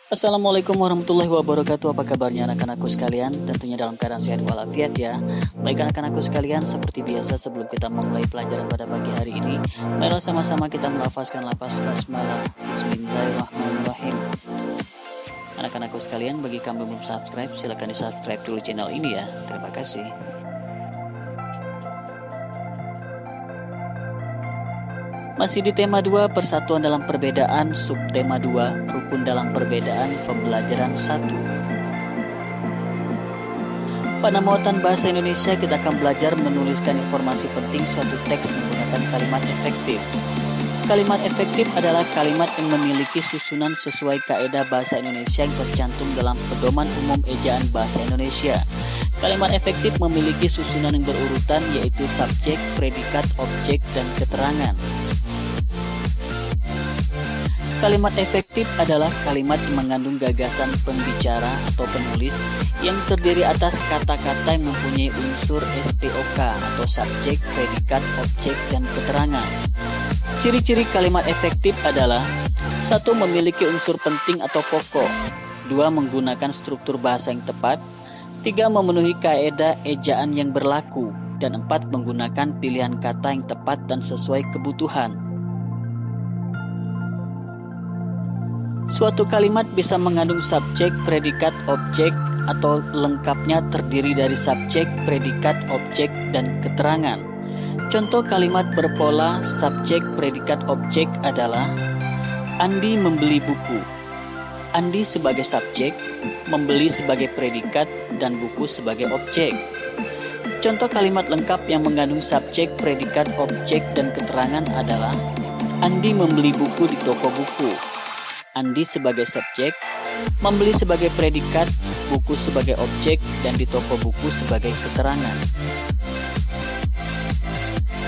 Assalamualaikum warahmatullahi wabarakatuh. Apa kabarnya anak-anakku sekalian? Tentunya dalam keadaan sehat walafiat ya. Baik anak-anakku sekalian, seperti biasa sebelum kita memulai pelajaran pada pagi hari ini, mari sama-sama kita melafazkan lafaz basmalah. Bismillahirrahmanirrahim. Anak-anakku sekalian, bagi kamu belum subscribe, silahkan di subscribe dulu channel ini ya. Terima kasih. Masih di tema 2, persatuan dalam perbedaan, subtema 2, rukun dalam perbedaan, pembelajaran 1. Pada muatan bahasa Indonesia, kita akan belajar menuliskan informasi penting suatu teks menggunakan kalimat efektif. Kalimat efektif adalah kalimat yang memiliki susunan sesuai kaedah bahasa Indonesia yang tercantum dalam Pedoman Umum Ejaan Bahasa Indonesia. Kalimat efektif memiliki susunan yang berurutan, yaitu subjek, predikat, objek, dan keterangan. Kalimat efektif adalah kalimat yang mengandung gagasan pembicara atau penulis yang terdiri atas kata-kata yang mempunyai unsur SPOK atau subjek, predikat, objek, dan keterangan. Ciri-ciri kalimat efektif adalah 1. Memiliki unsur penting atau pokok, 2. Menggunakan struktur bahasa yang tepat, 3. Memenuhi kaedah ejaan yang berlaku, dan 4. Menggunakan pilihan kata yang tepat dan sesuai kebutuhan. Suatu kalimat bisa mengandung subjek, predikat, objek, atau lengkapnya terdiri dari subjek, predikat, objek, dan keterangan. Contoh kalimat berpola subjek, predikat, objek adalah Andi membeli buku. Andi sebagai subjek, membeli sebagai predikat, dan buku sebagai objek. Contoh kalimat lengkap yang mengandung subjek, predikat, objek, dan keterangan adalah Andi membeli buku di toko buku. Andi sebagai subjek, membeli sebagai predikat, buku sebagai objek, dan di toko buku sebagai keterangan.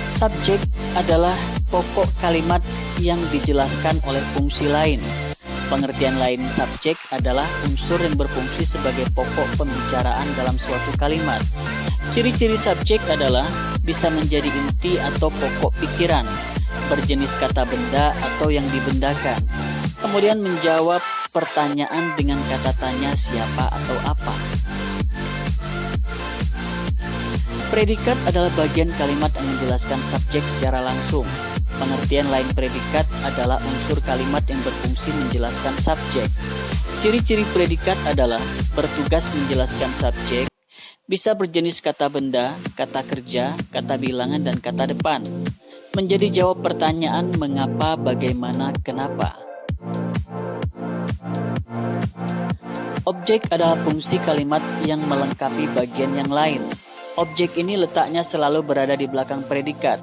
Subjek adalah pokok kalimat yang dijelaskan oleh fungsi lain. Pengertian lain subjek adalah unsur yang berfungsi sebagai pokok pembicaraan dalam suatu kalimat. Ciri-ciri subjek adalah bisa menjadi inti atau pokok pikiran, berjenis kata benda atau yang dibendakan. Kemudian menjawab pertanyaan dengan kata tanya siapa atau apa. Predikat adalah bagian kalimat yang menjelaskan subjek secara langsung. Pengertian lain predikat adalah unsur kalimat yang berfungsi menjelaskan subjek. Ciri-ciri predikat adalah bertugas menjelaskan subjek, bisa berjenis kata benda, kata kerja, kata bilangan, dan kata depan. Menjadi jawab pertanyaan mengapa, bagaimana, kenapa. Objek adalah fungsi kalimat yang melengkapi bagian yang lain. Objek ini letaknya selalu berada di belakang predikat.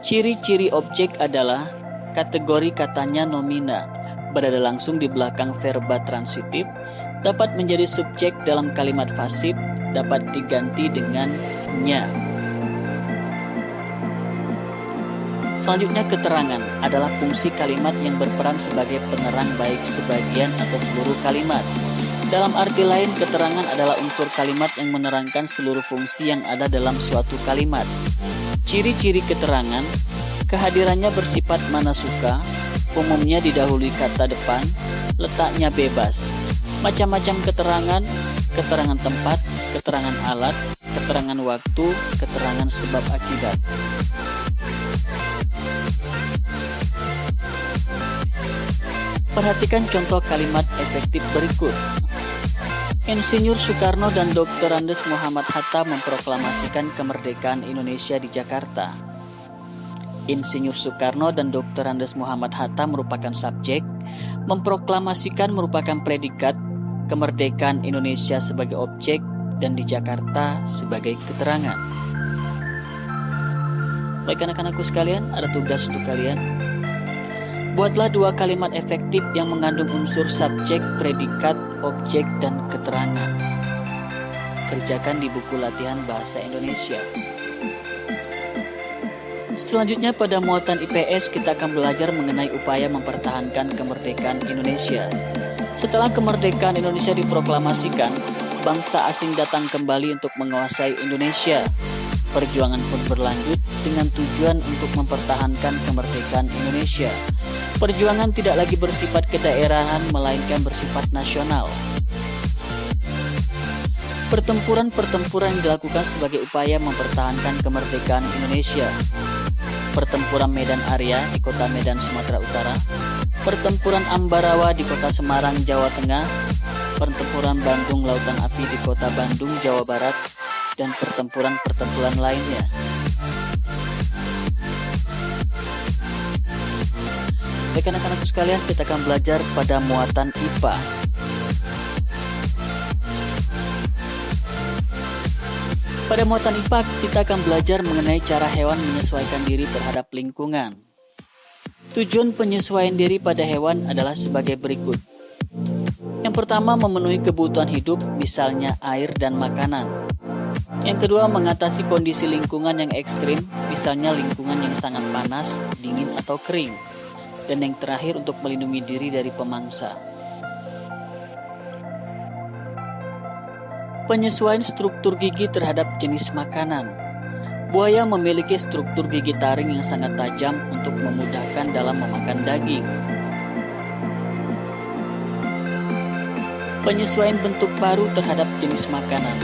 Ciri-ciri objek adalah kategori katanya nomina, berada langsung di belakang verba transitif, dapat menjadi subjek dalam kalimat pasif, dapat diganti dengan nya. Selanjutnya, keterangan adalah fungsi kalimat yang berperan sebagai penerang baik sebagian atau seluruh kalimat. Dalam arti lain, keterangan adalah unsur kalimat yang menerangkan seluruh fungsi yang ada dalam suatu kalimat. Ciri-ciri keterangan, kehadirannya bersifat mana suka, umumnya didahului kata depan, letaknya bebas. Macam-macam keterangan, keterangan tempat, keterangan alat, keterangan waktu, keterangan sebab akibat. Perhatikan contoh kalimat efektif berikut. Insinyur Soekarno dan Dr. Andes Muhammad Hatta memproklamasikan kemerdekaan Indonesia di Jakarta. Insinyur Soekarno dan Dr. Andes Muhammad Hatta merupakan subjek, memproklamasikan merupakan predikat, kemerdekaan Indonesia sebagai objek, dan di Jakarta sebagai keterangan. Baik anak-anakku sekalian, ada tugas untuk kalian. Buatlah 2 kalimat efektif yang mengandung unsur subjek, predikat, objek, dan keterangan. Kerjakan di buku latihan bahasa Indonesia. Selanjutnya pada muatan IPS kita akan belajar mengenai upaya mempertahankan kemerdekaan Indonesia. Setelah kemerdekaan Indonesia diproklamasikan, bangsa asing datang kembali untuk menguasai Indonesia. Perjuangan pun berlanjut dengan tujuan untuk mempertahankan kemerdekaan Indonesia. Perjuangan tidak lagi bersifat kedaerahan, melainkan bersifat nasional. Pertempuran-pertempuran yang dilakukan sebagai upaya mempertahankan kemerdekaan Indonesia. Pertempuran Medan Arya di kota Medan, Sumatera Utara. Pertempuran Ambarawa di kota Semarang, Jawa Tengah. Pertempuran Bandung Lautan Api di kota Bandung, Jawa Barat. Dan pertempuran-pertempuran lainnya. Baik anak-anakku sekalian, kita akan belajar pada muatan IPA. Pada muatan IPA, kita akan belajar mengenai cara hewan menyesuaikan diri terhadap lingkungan. Tujuan penyesuaian diri pada hewan adalah sebagai berikut. Yang pertama, memenuhi kebutuhan hidup, misalnya air dan makanan. Yang kedua, mengatasi kondisi lingkungan yang ekstrim, misalnya lingkungan yang sangat panas, dingin, atau kering. Dan yang terakhir, untuk melindungi diri dari pemangsa. Penyesuaian struktur gigi terhadap jenis makanan. Buaya memiliki struktur gigi taring yang sangat tajam untuk memudahkan dalam memakan daging. Penyesuaian bentuk paruh terhadap jenis makanan.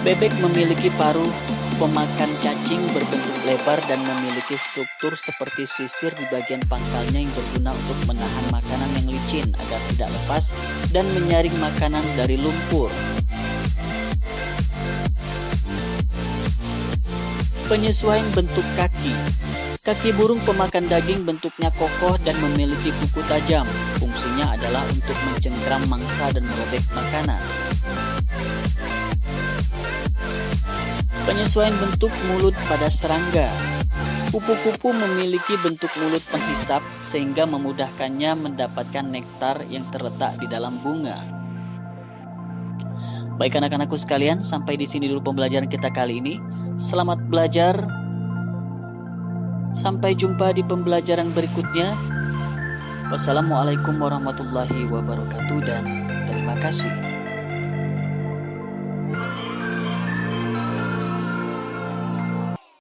Bebek memiliki paruh pemakan cacing berbentuk lebar dan memiliki struktur seperti sisir di bagian pangkalnya yang berguna untuk menahan makanan yang licin agar tidak lepas dan menyaring makanan dari lumpur. Penyesuaian bentuk kaki. Kaki burung pemakan daging bentuknya kokoh dan memiliki kuku tajam. Fungsinya adalah untuk mencengkram mangsa dan merobek makanan. Penyesuaian bentuk mulut pada serangga. Kupu-kupu memiliki bentuk mulut penghisap sehingga memudahkannya mendapatkan nektar yang terletak di dalam bunga. Baik anak-anakku sekalian, sampai di sini dulu pembelajaran kita kali ini. Selamat belajar. Sampai jumpa di pembelajaran berikutnya. Wassalamualaikum warahmatullahi wabarakatuh dan terima kasih.